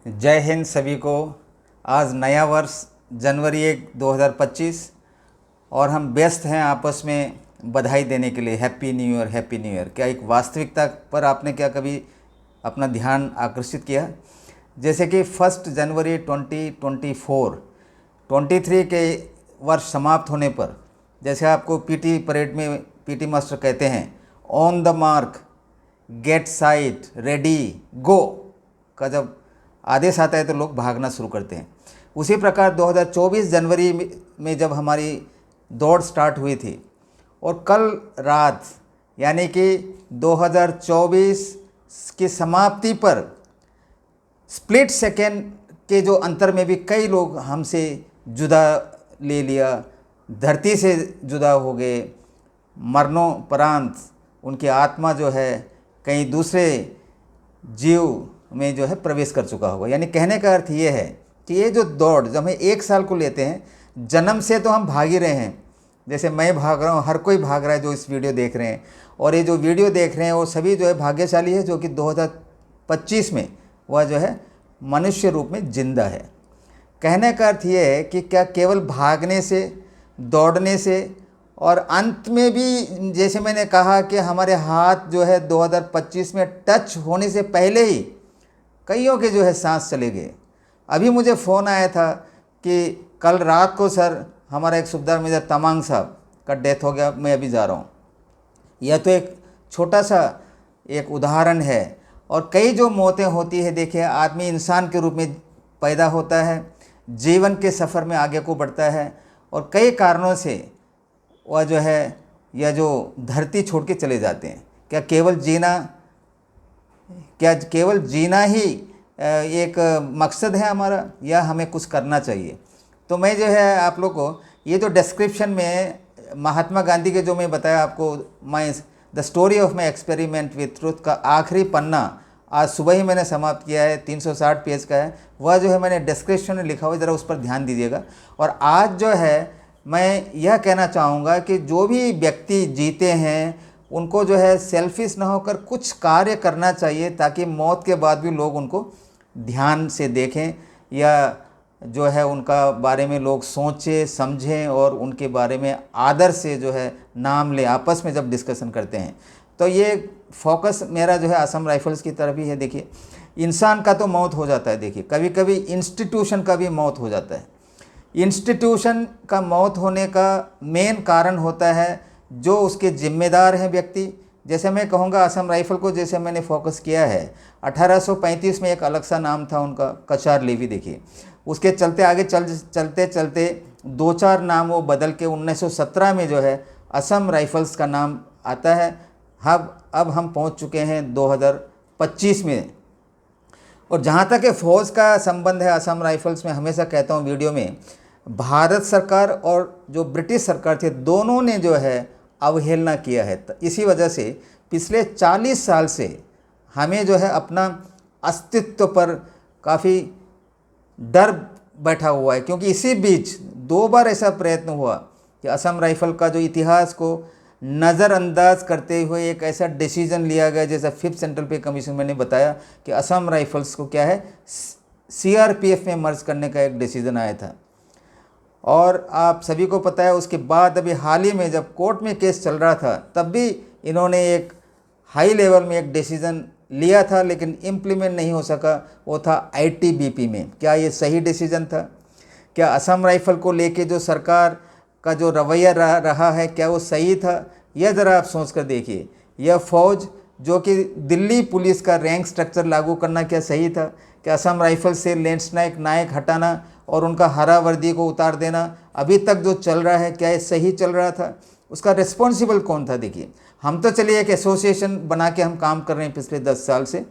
जय हिंद सभी को। आज नया वर्ष जनवरी 1 2025 और हम व्यस्त हैं आपस में बधाई देने के लिए। Happy new year, happy new year. क्या एक वास्तविकता पर आपने क्या कभी अपना ध्यान आकर्षित किया? जैसे कि 1 जनवरी 2024 23 के वर्ष समाप्त होने पर, जैसे आपको पीटी परेड में पीटी मास्टर कहते हैं, on the mark, get set, ready, go का जब आदेश आता है तो लोग भागना शुरू करते हैं। उसी प्रकार 2024 जनवरी में जब हमारी दौड़ स्टार्ट हुई थी और कल रात यानी कि 2024 की समाप्ति पर स्प्लिट सेकेंड के जो अंतर में भी कई लोग हमसे जुदा ले लिया, धरती से जुदा हो गए। मरणोपरांत उनकी आत्मा जो है कहीं दूसरे जीव में जो है प्रवेश कर चुका होगा। यानी कहने का अर्थ ये है कि ये जो दौड़ जब हम 1 साल को लेते हैं, जन्म से तो हम भाग ही रहे हैं। जैसे मैं भाग रहा हूँ, हर कोई भाग रहा है जो इस वीडियो देख रहे हैं, और ये जो वीडियो देख रहे हैं वो सभी जो है भाग्यशाली है जो कि 2025 में वह जो है मनुष्य रूप में जिंदा है। कहने का अर्थ ये है कि क्या केवल भागने से, दौड़ने से, और अंत में भी जैसे मैंने कहा कि हमारे हाथ जो है 2025 में टच होने से पहले ही कईयों के जो है सांस चले गए। अभी मुझे फ़ोन आया था कि कल रात को सर हमारा एक सूबेदार मेजर तमांग साहब का डेथ हो गया, मैं अभी जा रहा हूँ। यह तो एक छोटा सा एक उदाहरण है, और कई जो मौतें होती है। देखिए, आदमी इंसान के रूप में पैदा होता है, जीवन के सफ़र में आगे को बढ़ता है, और कई कारणों से वह जो है यह जो धरती छोड़ के चले जाते हैं। क्या केवल जीना ही एक मकसद है हमारा, या हमें कुछ करना चाहिए? तो मैं जो है आप लोग को ये जो डिस्क्रिप्शन में महात्मा गांधी के जो मैं बताया आपको, my the story of my experiment with truth का आखिरी पन्ना आज सुबह ही मैंने समाप्त किया है, 360 पेज का है। वह जो है मैंने डिस्क्रिप्शन में लिखा हुआ, ज़रा उस पर ध्यान दीजिएगा। और आज जो है मैं यह कहना चाहूँगा कि जो भी व्यक्ति जीते हैं उनको जो है सेल्फिश ना होकर कुछ कार्य करना चाहिए, ताकि मौत के बाद भी लोग उनको ध्यान से देखें, या जो है उनका बारे में लोग सोचें समझें और उनके बारे में आदर से जो है नाम ले आपस में जब डिस्कशन करते हैं। तो ये फोकस मेरा जो है असम राइफल्स की तरफ ही है। देखिए, इंसान का तो मौत हो जाता है, देखिए कभी कभी इंस्टीट्यूशन का भी मौत हो जाता है। इंस्टीट्यूशन का मौत होने का मेन कारण होता है जो उसके जिम्मेदार हैं व्यक्ति। जैसे मैं कहूँगा असम राइफल को जैसे मैंने फोकस किया है, 1835 में एक अलग सा नाम था उनका, कचार लेवी। देखिए, उसके चलते आगे चलते चलते 2-4 नाम वो बदल के 1917 में जो है असम राइफल्स का नाम आता है। अब हम पहुंच चुके हैं 2025 में। और जहाँ तक फ़ौज का संबंध है, असम राइफल्स में हमेशा कहता हूँ वीडियो में, भारत सरकार और जो ब्रिटिश सरकार थे दोनों ने जो है अवहेलना किया है। इसी वजह से पिछले 40 साल से हमें जो है अपना अस्तित्व पर काफ़ी डर बैठा हुआ है, क्योंकि इसी बीच 2 बार ऐसा प्रयत्न हुआ कि असम राइफल का जो इतिहास को नज़रअंदाज करते हुए एक ऐसा डिसीजन लिया गया, जैसा 5th सेंट्रल पे कमीशन मैंने बताया कि असम राइफल्स को क्या है CRPF में मर्ज करने का एक डिसीजन आया था। और आप सभी को पता है उसके बाद अभी हाल ही में जब कोर्ट में केस चल रहा था, तब भी इन्होंने एक हाई लेवल में एक डिसीजन लिया था, लेकिन इम्प्लीमेंट नहीं हो सका। वो था ITBP में। क्या ये सही डिसीजन था? क्या असम राइफल को लेके जो सरकार का जो रवैया रहा है, क्या वो सही था? यह ज़रा आप सोच कर देखिए। यह फ़ौज जो कि दिल्ली पुलिस का रैंक स्ट्रक्चर लागू करना, क्या सही था? क्या असम राइफल से लेंसनायक नायक हटाना और उनका हरा वर्दी को उतार देना अभी तक जो चल रहा है, क्या ये सही चल रहा था? उसका रिस्पॉन्सिबल कौन था? देखिए, हम तो चलिए एक एसोसिएशन बना के हम काम कर रहे हैं पिछले 10 साल से,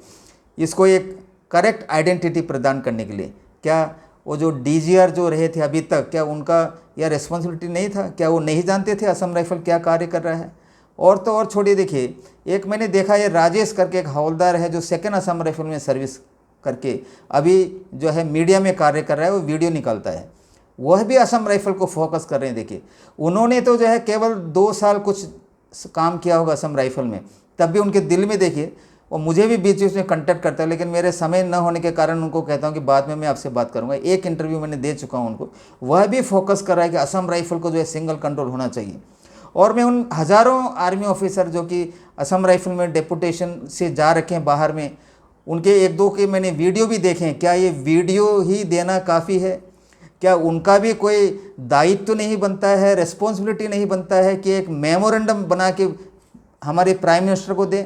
इसको एक करेक्ट आइडेंटिटी प्रदान करने के लिए। क्या वो जो DGR जो रहे थे अभी तक, क्या उनका यह रिस्पॉन्सिबिलिटी नहीं था? क्या वो नहीं जानते थे असम राइफल क्या कार्य कर रहा है? और तो और छोड़िए, देखिए एक मैंने देखा ये राजेश करके एक हवलदार है जो 2nd असम राइफल में सर्विस करके अभी जो है मीडिया में कार्य कर रहा है, वो वीडियो निकालता है, वह भी असम राइफल को फोकस कर रहे हैं। देखिए, उन्होंने तो जो है केवल 2 साल कुछ काम किया होगा असम राइफल में, तब भी उनके दिल में देखिए और मुझे भी बीच बीच में कंटेक्ट करता है, लेकिन मेरे समय न होने के कारण उनको कहता हूँ कि बाद में मैं आपसे बात करूँगा। एक इंटरव्यू मैंने दे चुका हूँ उनको, वह भी फोकस कर रहा है कि असम राइफल को जो है सिंगल कंट्रोल होना चाहिए। और मैं उन हज़ारों आर्मी ऑफिसर जो कि असम राइफल में डेपुटेशन से जा रखे हैं बाहर में, उनके एक दो के मैंने वीडियो भी देखे हैं। क्या ये वीडियो ही देना काफ़ी है? क्या उनका भी कोई दायित्व नहीं बनता है, रेस्पॉन्सिबिलिटी नहीं बनता है कि एक मेमोरेंडम बना के हमारे प्राइम मिनिस्टर को दें?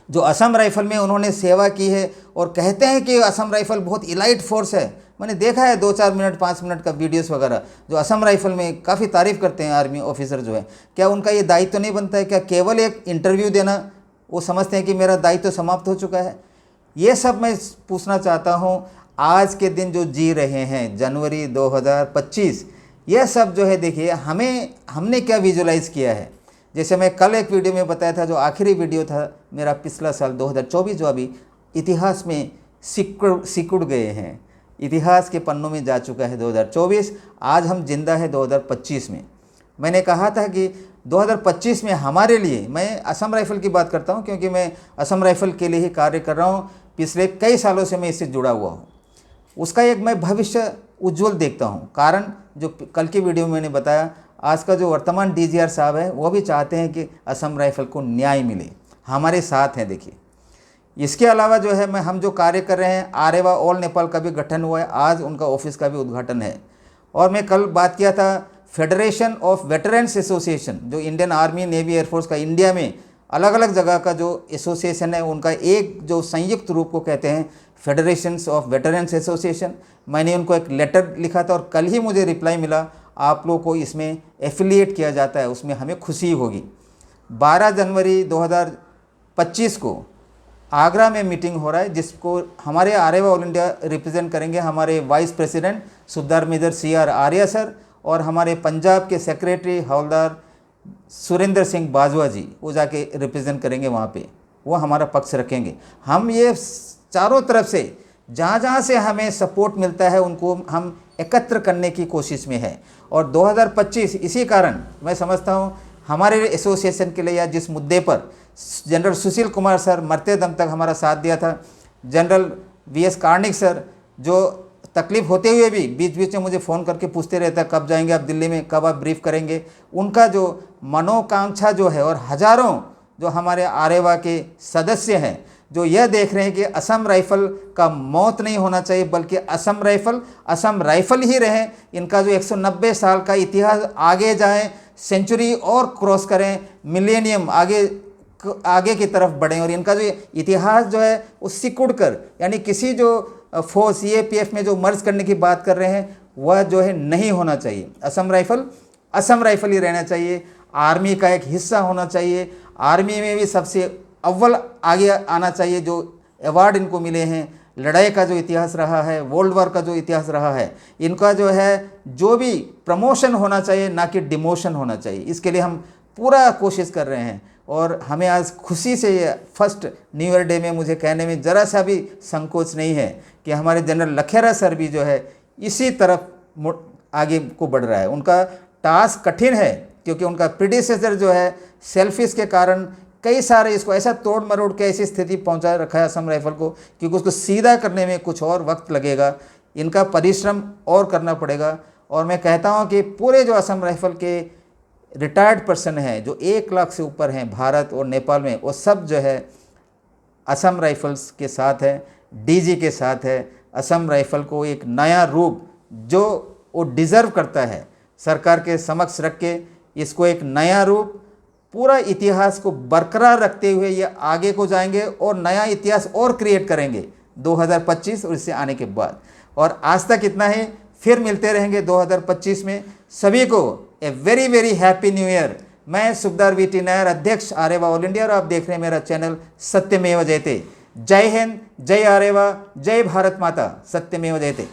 जो असम राइफल में उन्होंने सेवा की है और कहते हैं कि असम राइफल बहुत इलाइट फोर्स है। मैंने देखा है 2-4 मिनट 5 मिनट का वीडियोस वगैरह, जो असम राइफल में काफ़ी तारीफ़ करते हैं आर्मी ऑफिसर जो है। क्या उनका ये दायित्व नहीं बनता है? क्या केवल एक इंटरव्यू देना वो समझते हैं कि मेरा दायित्व समाप्त हो चुका है? ये सब मैं पूछना चाहता हूँ। आज के दिन जो जी रहे हैं, जनवरी 2025, यह सब जो है देखिए हमने क्या विजुलाइज़ किया है। जैसे मैं कल एक वीडियो में बताया था, जो आखिरी वीडियो था मेरा पिछला साल 2024, जो अभी इतिहास में सिकुड़ गए हैं, इतिहास के पन्नों में जा चुका है 2024। आज हम जिंदा है 2025 में। मैंने कहा था कि 2025 में हमारे लिए, मैं असम राइफल की बात करता हूं क्योंकि मैं असम राइफल के लिए ही कार्य कर रहा हूं, पिछले कई सालों से मैं इससे जुड़ा हुआ हूं। उसका एक मैं भविष्य उज्जवल देखता हूं। कारण जो कल की वीडियो में मैंने बताया, आज का जो वर्तमान डीजीआर साहब है वो भी चाहते हैं कि असम राइफल को न्याय मिले, हमारे साथ हैं। देखिए, इसके अलावा जो है हम जो कार्य कर रहे हैं, आरेवा ऑल नेपाल का भी गठन हुआ है, आज उनका ऑफिस का भी उद्घाटन है। और मैं कल बात किया था फेडरेशन ऑफ वेटरन्स एसोसिएशन, जो इंडियन आर्मी नेवी एयरफोर्स का इंडिया में अलग अलग जगह का जो एसोसिएशन है, उनका एक जो संयुक्त रूप को कहते हैं फेडरेशंस ऑफ वेटरन्स एसोसिएशन। मैंने उनको एक लेटर लिखा था और कल ही मुझे रिप्लाई मिला, आप लोगों को इसमें एफिलिएट किया जाता है, उसमें हमें खुशी होगी। 12 जनवरी 2025 को आगरा में मीटिंग हो रहा है, जिसको हमारे आरेवा ऑल इंडिया रिप्रेजेंट करेंगे हमारे वाइस प्रेसिडेंट सुधार मेजर CR आर्या सर, और हमारे पंजाब के सेक्रेटरी हवलदार सुरेंद्र सिंह बाजवा जी, वो जाके रिप्रेजेंट करेंगे वहाँ पे, वो हमारा पक्ष रखेंगे। हम ये चारों तरफ से जहाँ जहाँ से हमें सपोर्ट मिलता है उनको हम एकत्र करने की कोशिश में है। और 2025 इसी कारण मैं समझता हूँ हमारे एसोसिएशन के लिए, या जिस मुद्दे पर जनरल सुशील कुमार सर मरते दम तक हमारा साथ दिया था, जनरल VS कार्णिक सर जो तकलीफ होते हुए भी बीच बीच में मुझे फ़ोन करके पूछते रहता है कब जाएंगे आप दिल्ली में, कब आप ब्रीफ करेंगे, उनका जो मनोकांक्षा जो है, और हज़ारों जो हमारे आरेवा के सदस्य हैं जो यह देख रहे हैं कि असम राइफल का मौत नहीं होना चाहिए, बल्कि असम राइफल ही रहे। इनका जो 190 साल का इतिहास आगे जाए, सेंचुरी और क्रॉस करें, मिलेनियम आगे की तरफ बढ़ें, और इनका जो इतिहास जो है वो सिकुड़ कर, यानी किसी जो फोर्स CAPF में जो मर्ज करने की बात कर रहे हैं वह जो है नहीं होना चाहिए। असम राइफल ही रहना चाहिए, आर्मी का एक हिस्सा होना चाहिए, आर्मी में भी सबसे अव्वल आगे आना चाहिए। जो अवार्ड इनको मिले हैं, लड़ाई का जो इतिहास रहा है, वर्ल्ड वॉर का जो इतिहास रहा है, इनका जो है जो भी प्रमोशन होना चाहिए, ना कि डिमोशन होना चाहिए। इसके लिए हम पूरा कोशिश कर रहे हैं। और हमें आज खुशी से ये फर्स्ट न्यू ईयर डे में मुझे कहने में ज़रा सा भी संकोच नहीं है कि हमारे जनरल लखेरा सर भी जो है इसी तरफ आगे को बढ़ रहा है। उनका टास्क कठिन है क्योंकि उनका प्रीडिसेसर जो है सेल्फिश के कारण कई सारे इसको ऐसा तोड़ मरोड़ के ऐसी स्थिति पहुंचा रखा है असम राइफल को, क्योंकि उसको सीधा करने में कुछ और वक्त लगेगा, इनका परिश्रम और करना पड़ेगा। और मैं कहता हूं कि पूरे जो असम राइफल के रिटायर्ड पर्सन हैं, जो 1 लाख से ऊपर हैं भारत और नेपाल में, वो सब जो है असम राइफल्स के साथ है, DG के साथ है। असम राइफल को एक नया रूप जो वो डिज़र्व करता है सरकार के समक्ष रख के, इसको एक नया रूप, पूरा इतिहास को बरकरार रखते हुए ये आगे को जाएंगे और नया इतिहास और क्रिएट करेंगे 2025 और इससे आने के बाद। और आज तक इतना ही, फिर मिलते रहेंगे 2025 में। सभी को a very very happy new year. मैं सुखदार VT नायर, अध्यक्ष आरेवा ऑल इंडिया, और आप देख रहे हैं मेरा चैनल सत्यमेव जयते। जय हिंद, जय आरेवा, जय भारत माता, सत्यमेव जयते।